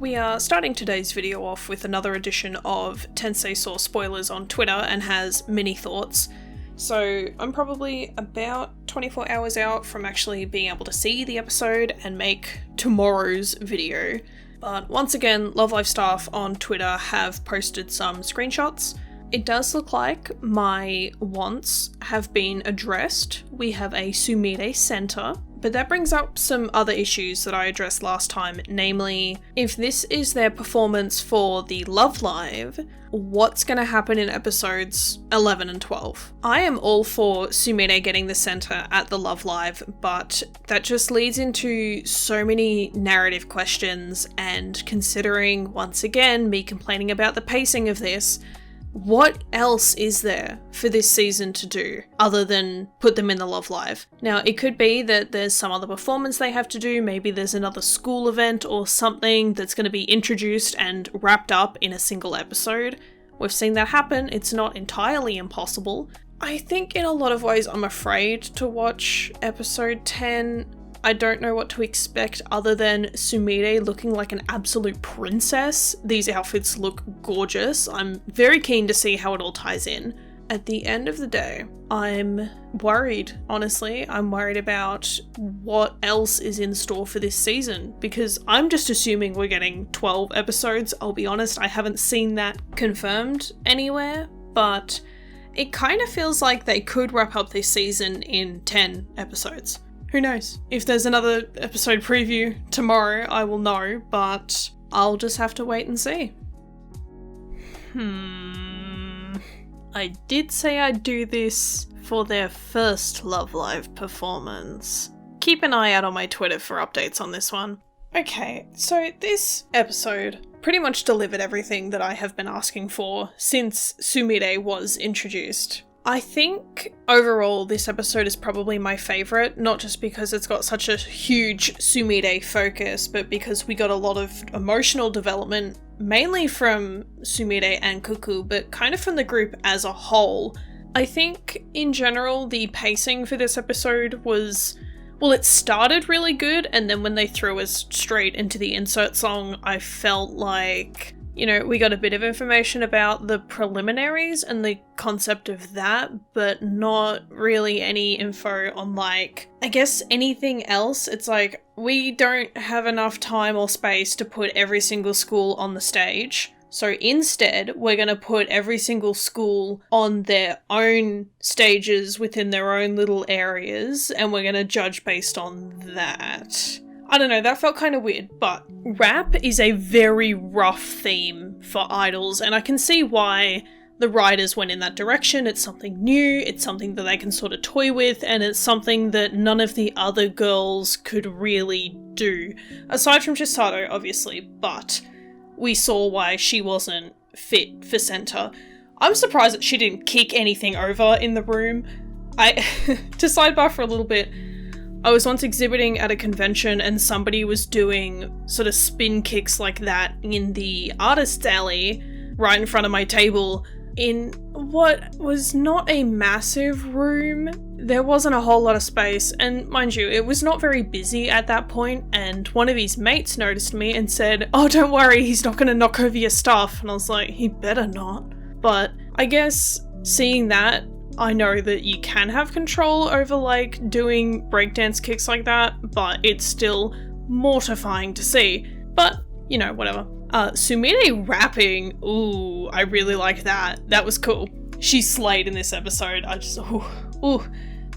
We are starting today's video off with another edition of Tensei saw spoilers on Twitter and has mini thoughts. So I'm probably about 24 hours out from actually being able to see the episode and make tomorrow's video. But once again, Love Live staff on Twitter have posted some screenshots. It does look like my wants have been addressed. We have a Sumire center, but that brings up some other issues that I addressed last time, namely, if this is their performance for the Love Live, what's going to happen in episodes 11 and 12? I am all for Sumire getting the center at the Love Live, but that just leads into so many narrative questions, and considering, once again, me complaining about the pacing of this, what else is there for this season to do other than put them in the Love Live? Now, it could be that there's some other performance they have to do, maybe there's another school event or something that's going to be introduced and wrapped up in a single episode. We've seen that happen, it's not entirely impossible. I think in a lot of ways I'm afraid to watch episode 10. I don't know what to expect other than Sumire looking like an absolute princess. These outfits look gorgeous. I'm very keen to see how it all ties in. At the end of the day, I'm worried, honestly. I'm worried about what else is in store for this season, because I'm just assuming we're getting 12 episodes. I'll be honest, I haven't seen that confirmed anywhere, but it kind of feels like they could wrap up this season in 10 episodes. Who knows? If there's another episode preview tomorrow, I will know, but I'll just have to wait and see. I did say I'd do this for their first Love Live performance. Keep an eye out on my Twitter for updates on this one. Okay, so this episode pretty much delivered everything that I have been asking for since Sumire was introduced. I think overall this episode is probably my favourite, not just because it's got such a huge Sumire focus, but because we got a lot of emotional development, mainly from Sumire and Cuckoo, but kind of from the group as a whole. I think in general the pacing for this episode was, well, it started really good, and then when they threw us straight into the insert song, I felt like, you know, we got a bit of information about the preliminaries and the concept of that, but not really any info on, like, I guess anything else. It's like, we don't have enough time or space to put every single school on the stage. So instead, we're going to put every single school on their own stages within their own little areas, and we're going to judge based on that. I don't know, that felt kind of weird, but rap is a very rough theme for idols, and I can see why the writers went in that direction. It's something new, it's something that they can sort of toy with, and it's something that none of the other girls could really do. Aside from Chisato, obviously, but we saw why she wasn't fit for center. I'm surprised that she didn't kick anything over in the room. To sidebar for a little bit, I was once exhibiting at a convention and somebody was doing sort of spin kicks like that in the artist's alley right in front of my table in what was not a massive room. There wasn't a whole lot of space, and mind you, it was not very busy at that point, and one of his mates noticed me and said, "Oh, don't worry, he's not going to knock over your stuff." And I was like, he better not. But I guess seeing that, I know that you can have control over, like, doing breakdance kicks like that, but it's still mortifying to see. But, you know, whatever. Sumire rapping, ooh, I really like that. That was cool. She slayed in this episode. I just, ooh.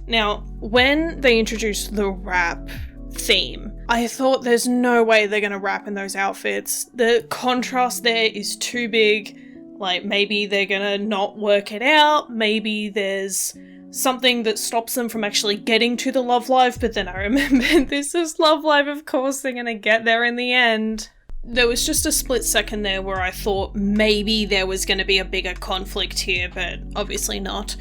Now, when they introduced the rap theme, I thought there's no way they're gonna rap in those outfits. The contrast there is too big. Like, maybe they're gonna not work it out, maybe there's something that stops them from actually getting to the Love Live, but then I remembered this is Love Live, of course they're gonna get there in the end. There was just a split second there where I thought maybe there was gonna be a bigger conflict here, but obviously not.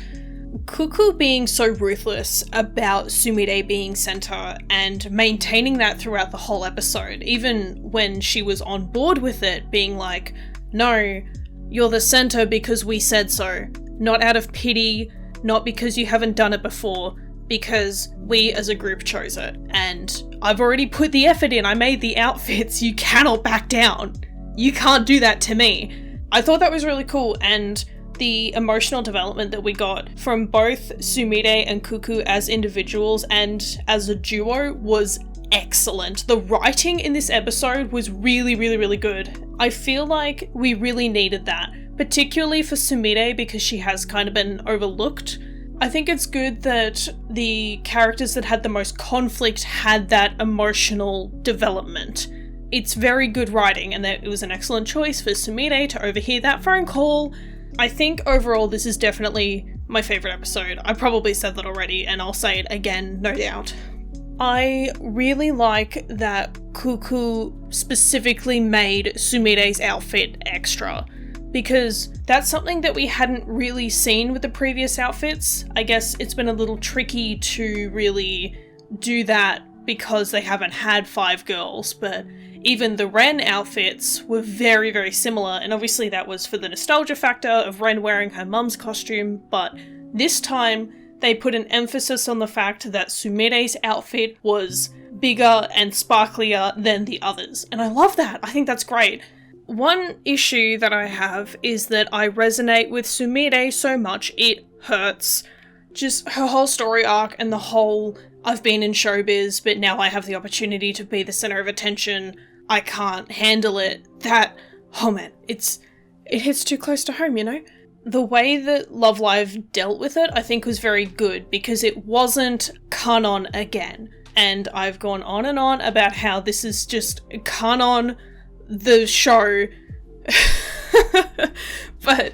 Cuckoo being so ruthless about Sumire being center and maintaining that throughout the whole episode, even when she was on board with it, being like, no, you're the center because we said so. Not out of pity, not because you haven't done it before. because we as a group chose it. And I've already put the effort in. I made the outfits. You cannot back down. You can't do that to me. I thought that was really cool, and the emotional development that we got from both Sumire and Cuckoo as individuals and as a duo was excellent. The writing in this episode was really, really, really good. I feel like we really needed that, particularly for Sumire because she has kind of been overlooked. I think it's good that the characters that had the most conflict had that emotional development. It's very good writing, and that it was an excellent choice for Sumire to overhear that phone call. I think overall this is definitely my favourite episode. I probably said that already, and I'll say it again, no doubt. I really like that Cuckoo specifically made Sumire's outfit extra, because that's something that we hadn't really seen with the previous outfits. I guess it's been a little tricky to really do that because they haven't had 5 girls, but even the Ren outfits were very, very similar, and obviously that was for the nostalgia factor of Ren wearing her mum's costume, but this time they put an emphasis on the fact that Sumire's outfit was bigger and sparklier than the others, and I love that. I think that's great. One issue that I have is that I resonate with Sumire so much it hurts. Just her whole story arc and the whole I've been in showbiz, but now I have the opportunity to be the center of attention. I can't handle it. That, oh man, it hits too close to home, you know? The way that Love Live dealt with it, I think, was very good because it wasn't canon again. And I've gone on and on about how this is just canon, the show. But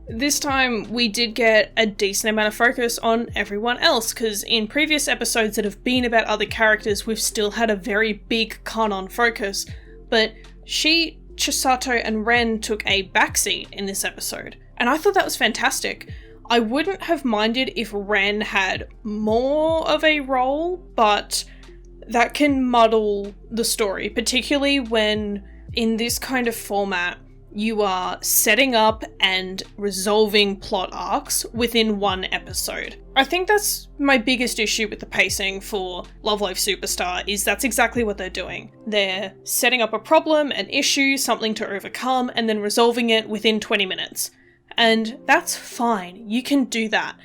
this time we did get a decent amount of focus on everyone else, because in previous episodes that have been about other characters, we've still had a very big canon focus, but she, Chisato, and Ren took a backseat in this episode, and I thought that was fantastic. I wouldn't have minded if Ren had more of a role, but that can muddle the story, particularly when in this kind of format you are setting up and resolving plot arcs within one episode. I think that's my biggest issue with the pacing for Love Live Superstar, is that's exactly what they're doing. They're setting up a problem, an issue, something to overcome, and then resolving it within 20 minutes. And that's fine, you can do that.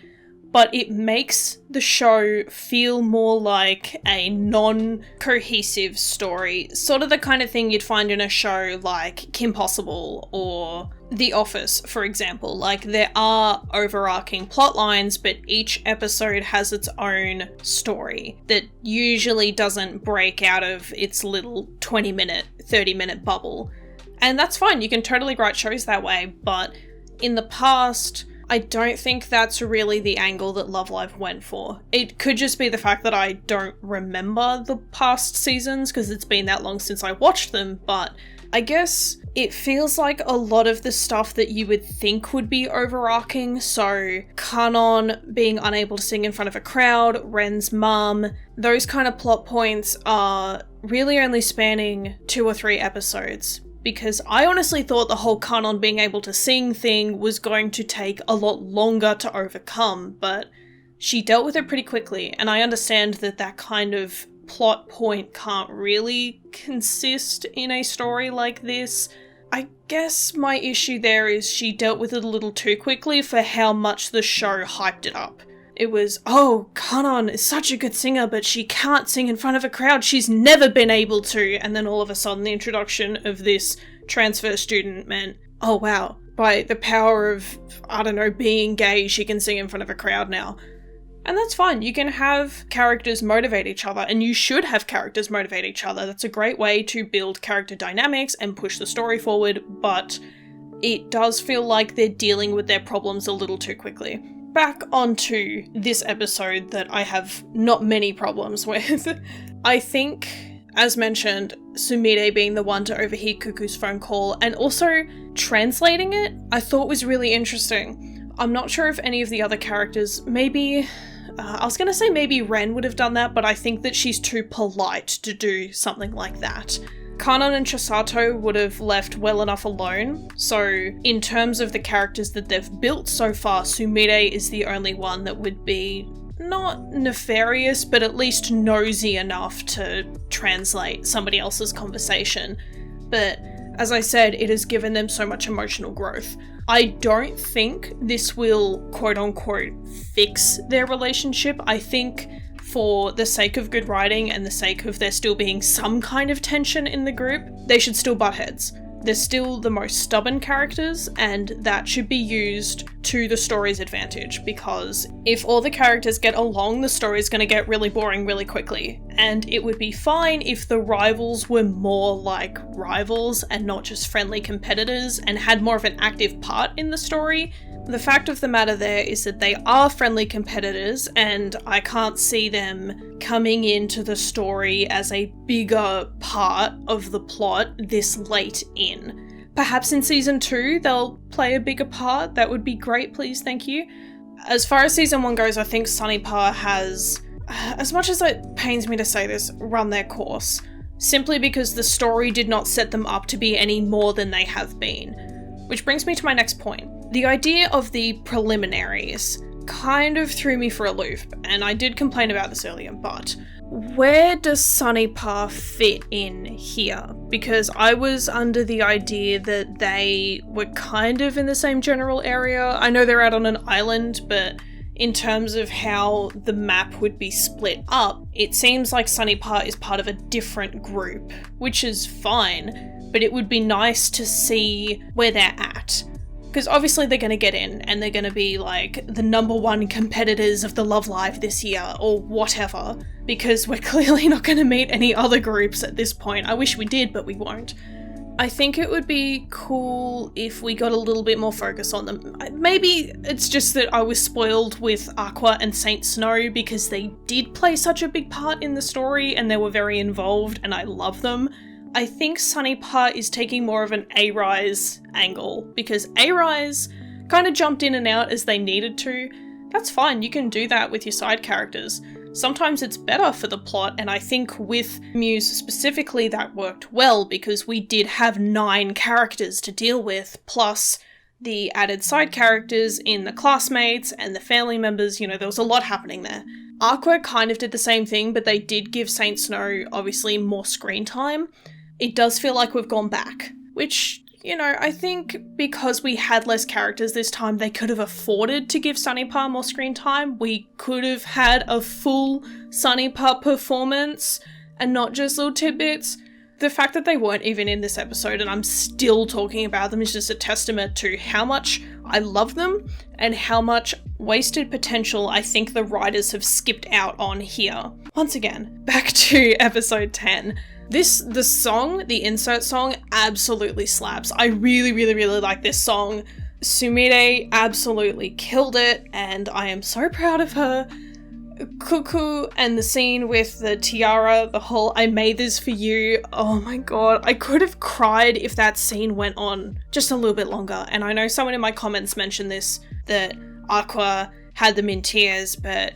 But it makes the show feel more like a non-cohesive story. Sort of the kind of thing you'd find in a show like Kim Possible or The Office, for example. Like, there are overarching plot lines, but each episode has its own story that usually doesn't break out of its little 20-minute, 30-minute bubble. And that's fine, you can totally write shows that way, but in the past, I don't think that's really the angle that Love Live went for. It could just be the fact that I don't remember the past seasons because it's been that long since I watched them, but I guess it feels like a lot of the stuff that you would think would be overarching, so Kanon being unable to sing in front of a crowd, Ren's mum, those kind of plot points are really only spanning 2 or 3 episodes. Because I honestly thought the whole Kanon being able to sing thing was going to take a lot longer to overcome, but she dealt with it pretty quickly, and I understand that that kind of plot point can't really consist in a story like this. I guess my issue there is she dealt with it a little too quickly for how much the show hyped it up. It was, oh, Kanon is such a good singer, but she can't sing in front of a crowd. She's never been able to. And then all of a sudden, the introduction of this transfer student meant, oh wow, by the power of, I don't know, being gay, she can sing in front of a crowd now. And that's fine. You can have characters motivate each other, and you should have characters motivate each other. That's a great way to build character dynamics and push the story forward, but it does feel like they're dealing with their problems a little too quickly. Back onto this episode that I have not many problems with. I think, as mentioned, Sumire being the one to overhear Cuckoo's phone call and also translating it, I thought was really interesting. I'm not sure if any of the other characters, maybe maybe Ren would have done that, but I think that she's too polite to do something like that. Kanon and Chisato would have left well enough alone, so in terms of the characters that they've built so far, Sumire is the only one that would be not nefarious, but at least nosy enough to translate somebody else's conversation. But as I said, it has given them so much emotional growth. I don't think this will quote-unquote fix their relationship. I think for the sake of good writing and the sake of there still being some kind of tension in the group, they should still butt heads. They're still the most stubborn characters, and that should be used to the story's advantage, because if all the characters get along, the story's going to get really boring really quickly. And it would be fine if the rivals were more like rivals and not just friendly competitors and had more of an active part in the story. The fact of the matter there is that they are friendly competitors, and I can't see them coming into the story as a bigger part of the plot this late in. Perhaps in season 2 they'll play a bigger part. That would be great, please, thank you. As far as season 1 goes, I think Sunnypa has, as much as it pains me to say this, run their course. Simply because the story did not set them up to be any more than they have been. Which brings me to my next point. The idea of the preliminaries kind of threw me for a loop, and I did complain about this earlier, but where does Sunnypa fit in here? Because I was under the idea that they were kind of in the same general area. I know they're out on an island, but in terms of how the map would be split up, it seems like Sunnypa is part of a different group, which is fine, but it would be nice to see where they're at. Because obviously they're going to get in, and they're going to be like the #1 competitors of the Love Live this year, or whatever, because we're clearly not going to meet any other groups at this point. I wish we did, but we won't. I think it would be cool if we got a little bit more focus on them. Maybe it's just that I was spoiled with Aqua and Saint Snow because they did play such a big part in the story and they were very involved and I love them. I think Sunnypa is taking more of an A-Rise angle because A-Rise kind of jumped in and out as they needed to. That's fine, you can do that with your side characters. Sometimes it's better for the plot, and I think with Muse specifically that worked well because we did have 9 characters to deal with, plus the added side characters in the classmates and the family members. You know, there was a lot happening there. Aqua kind of did the same thing, but they did give Saint Snow obviously more screen time. It does feel like we've gone back, which, you know, I think because we had less characters this time, they could have afforded to give Sunnypa more screen time. We could have had a full Sunnypa performance and not just little tidbits. The fact that they weren't even in this episode and I'm still talking about them is just a testament to how much I love them and how much wasted potential I think the writers have skipped out on here. Once again, back to episode 10. The song, the insert song, absolutely slaps. I really, really, really like this song. Sumire absolutely killed it, and I am so proud of her. Cuckoo and the scene with the tiara, the whole I made this for you. Oh my god, I could have cried if that scene went on just a little bit longer. And I know someone in my comments mentioned this, that Aqua had them in tears, but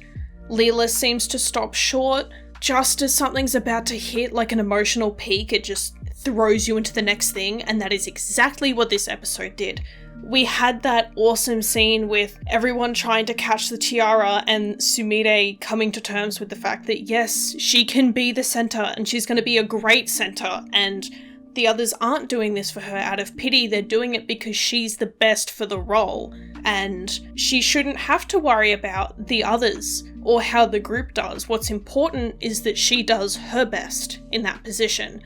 Liella seems to stop short. Just as something's about to hit like an emotional peak, it just throws you into the next thing, and that is exactly what this episode did. We had that awesome scene with everyone trying to catch the tiara and Sumire coming to terms with the fact that yes, she can be the center and she's going to be a great center, and the others aren't doing this for her out of pity, they're doing it because she's the best for the role, and she shouldn't have to worry about the others or how the group does. What's important is that she does her best in that position.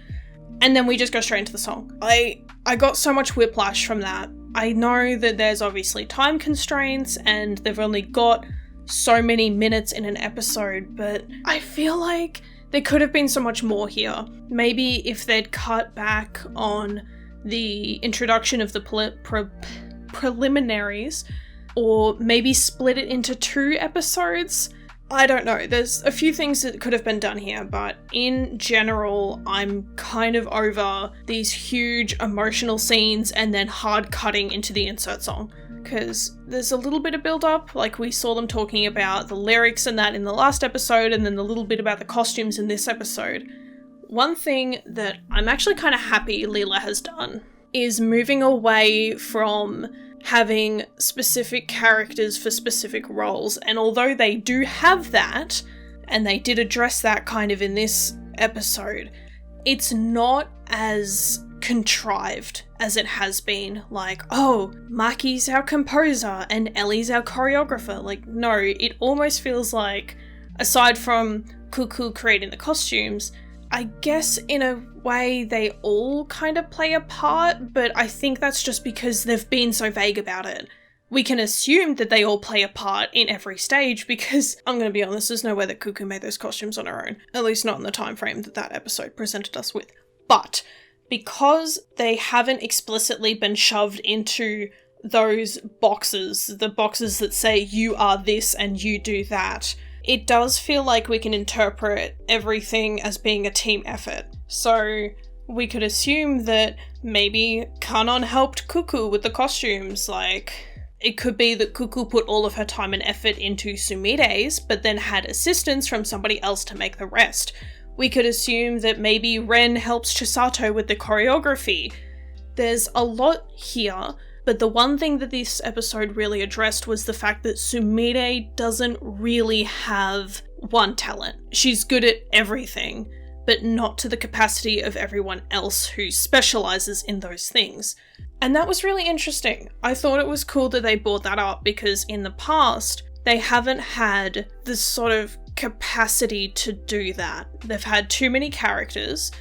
And then we just go straight into the song. I got so much whiplash from that. I know that there's obviously time constraints and they've only got so many minutes in an episode, but I feel like there could have been so much more here. Maybe if they'd cut back on the introduction of the preliminaries, or maybe split it into 2 episodes. I don't know, there's a few things that could have been done here, but in general, I'm kind of over these huge emotional scenes and then hard cutting into the insert song. Because there's a little bit of build up, like we saw them talking about the lyrics and that in the last episode, and then the little bit about the costumes in this episode. One thing that I'm actually kind of happy Liella has done is moving away from having specific characters for specific roles. And although they do have that, and they did address that kind of in this episode, it's not as contrived as it has been. Like, oh, Maki's our composer and Ellie's our choreographer. Like, no, it almost feels like, aside from Cuckoo creating the costumes, I guess in a way they all kind of play a part, but I think that's just because they've been so vague about it. We can assume that they all play a part in every stage because, I'm going to be honest, there's no way that Cuckoo made those costumes on her own. At least not in the time frame that that episode presented us with. But because they haven't explicitly been shoved into those boxes, the boxes that say you are this and you do that, it does feel like we can interpret everything as being a team effort. So we could assume that maybe Kanon helped Cuckoo with the costumes. Like, it could be that Cuckoo put all of her time and effort into Sumire's, but then had assistance from somebody else to make the rest. We could assume that maybe Ren helps Chisato with the choreography. There's a lot here, but the one thing that this episode really addressed was the fact that Sumire doesn't really have one talent. She's good at everything, but not to the capacity of everyone else who specializes in those things. And that was really interesting. I thought it was cool that they brought that up because in the past, they haven't had this sort of capacity to do that. They've had too many characters,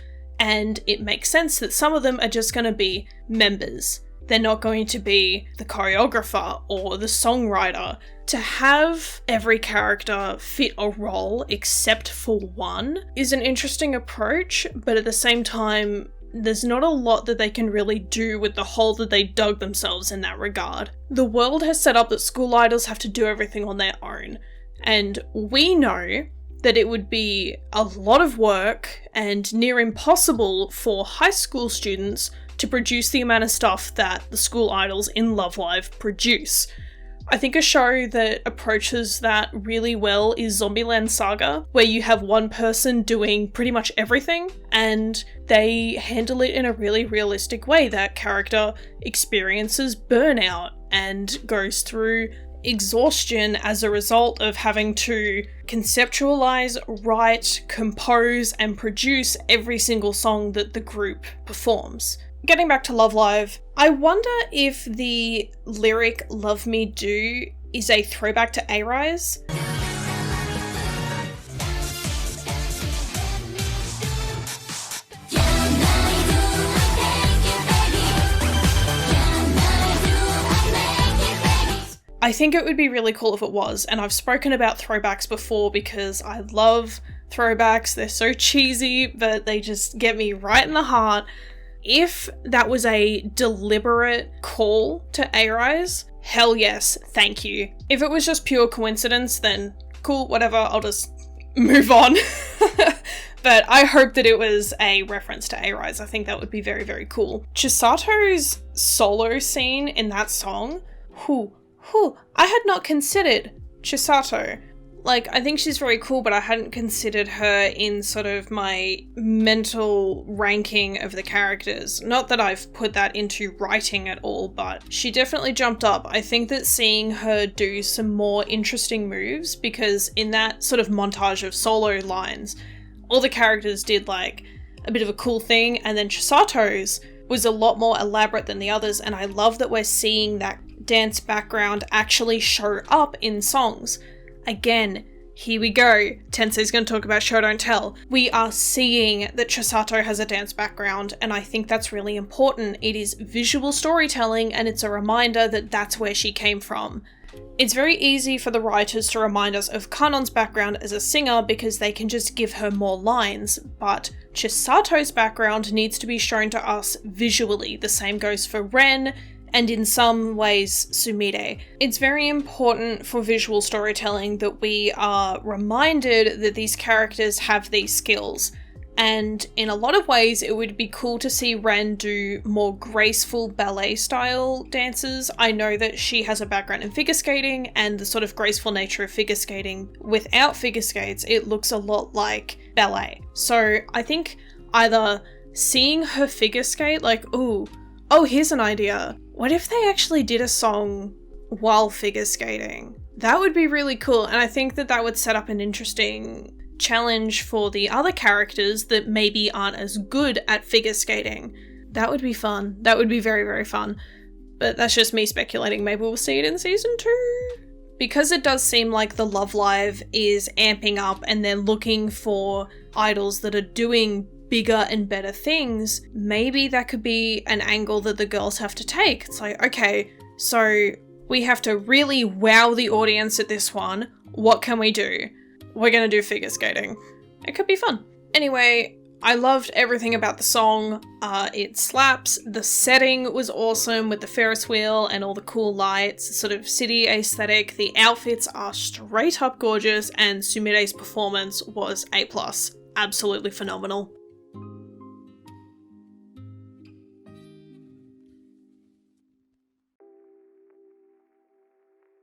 and it makes sense that some of them are just going to be members. They're not going to be the choreographer or the songwriter. To have every character fit a role except for one is an interesting approach, but at the same time, there's not a lot that they can really do with the hole that they dug themselves in that regard. The world has set up that school idols have to do everything on their own, and we know that it would be a lot of work and near impossible for high school students to produce the amount of stuff that the school idols in Love Live produce. I think a show that approaches that really well is Zombieland Saga, where you have one person doing pretty much everything, and they handle it in a really realistic way. That character experiences burnout and goes through exhaustion as a result of having to conceptualize, write, compose, and produce every single song that the group performs. Getting back to Love Live, I wonder if the lyric Love Me Do is a throwback to A-Rise. I think it would be really cool if it was, and I've spoken about throwbacks before because I love throwbacks. They're so cheesy, but they just get me right in the heart. If that was a deliberate call to A-Rise, hell yes, thank you. If it was just pure coincidence, then cool, whatever, I'll just move on. But I hope that it was a reference to A-Rise. I think that would be very, very cool. Chisato's solo scene in that song, I had not considered Chisato. Like, I think she's very cool, but I hadn't considered her in sort of my mental ranking of the characters. Not that I've put that into writing at all, but she definitely jumped up. I think that seeing her do some more interesting moves, because in that sort of montage of solo lines, all the characters did like a bit of a cool thing, and then Chisato's was a lot more elaborate than the others, and I love that we're seeing that dance background actually show up in songs. Again, here we go. Tensei's going to talk about Show Don't Tell. We are seeing that Chisato has a dance background, and I think that's really important. It is visual storytelling, and it's a reminder that that's where she came from. It's very easy for the writers to remind us of Kanon's background as a singer because they can just give her more lines, but Chisato's background needs to be shown to us visually. The same goes for Ren, and in some ways Sumire. It's very important for visual storytelling that we are reminded that these characters have these skills. And in a lot of ways, it would be cool to see Ren do more graceful ballet-style dances. I know that she has a background in figure skating, and the sort of graceful nature of figure skating, without figure skates, it looks a lot like ballet. So I think either seeing her figure skate, like, ooh, Oh, here's an idea. What if they actually did a song while figure skating? That would be really cool, and I think that that would set up an interesting challenge for the other characters that maybe aren't as good at figure skating. That would be fun. That would be very, very fun. But that's just me speculating. Maybe we'll see it in season 2. Because it does seem like the Love Live is amping up and they're looking for idols that are doing bigger and better things, maybe that could be an angle that the girls have to take. It's like, okay, so we have to really wow the audience at this one. What can we do? We're gonna do figure skating. It could be fun. Anyway, I loved everything about the song. It slaps. The setting was awesome with the Ferris wheel and all the cool lights, sort of city aesthetic. The outfits are straight up gorgeous, and Sumire's performance was A+. Absolutely phenomenal.